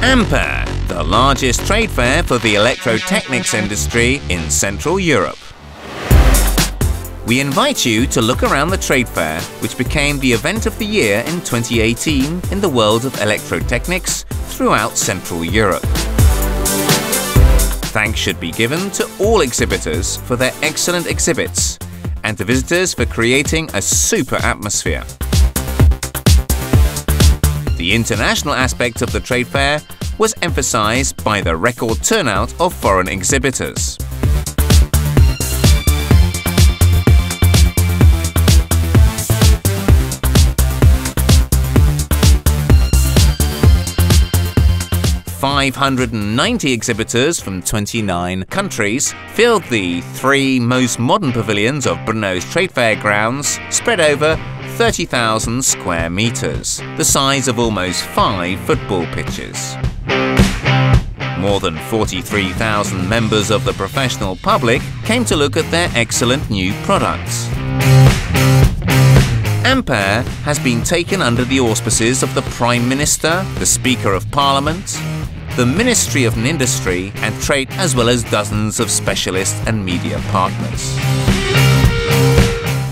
AMPER, the largest trade fair for the electrotechnics industry in Central Europe. We invite you to look around the trade fair, which became the event of the year in 2018 in the world of electrotechnics throughout Central Europe. Thanks should be given to all exhibitors for their excellent exhibits and to visitors for creating a super atmosphere. The international aspect of the trade fair was emphasized by the record turnout of foreign exhibitors. "590 exhibitors from 29 countries filled the 3 most modern pavilions of Brno's trade fair grounds, spread over 30,000 square meters, the size of almost 5 football pitches. More than 43,000 members of the professional public came to look at their excellent new products. AMPER has been taken under the auspices of the Prime Minister, the Speaker of Parliament, the Ministry of Industry and Trade, as well as dozens of specialist and media partners.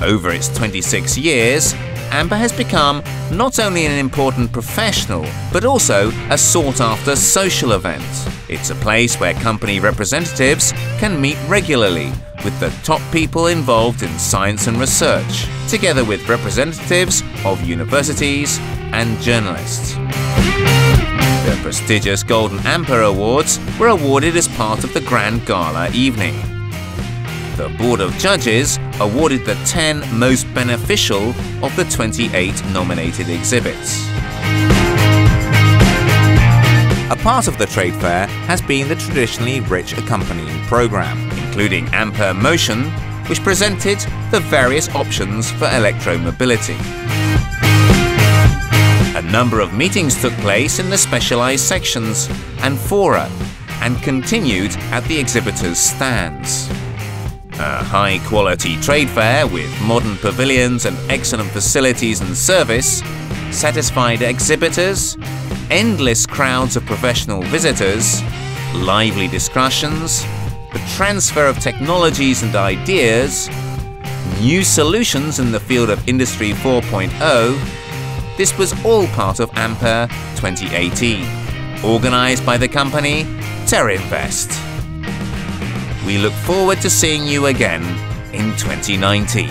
Over its 26 years, AMPER has become not only an important professional, but also a sought-after social event. It's a place where company representatives can meet regularly with the top people involved in science and research, together with representatives of universities and journalists. The prestigious Golden AMPER Awards were awarded as part of the Grand Gala evening. The Board of Judges awarded the 10 most beneficial of the 28 nominated exhibits. A part of the trade fair has been the traditionally rich accompanying program, including AMPER Motion, which presented the various options for electromobility. A number of meetings took place in the specialized sections and fora and continued at the exhibitors' stands. A high-quality trade fair with modern pavilions and excellent facilities and service satisfied exhibitors, endless crowds of professional visitors, lively discussions, the transfer of technologies and ideas, new solutions in the field of Industry 4.0. This was all part of AMPER 2018, organized by the company Terinvest. We look forward to seeing you again in 2019.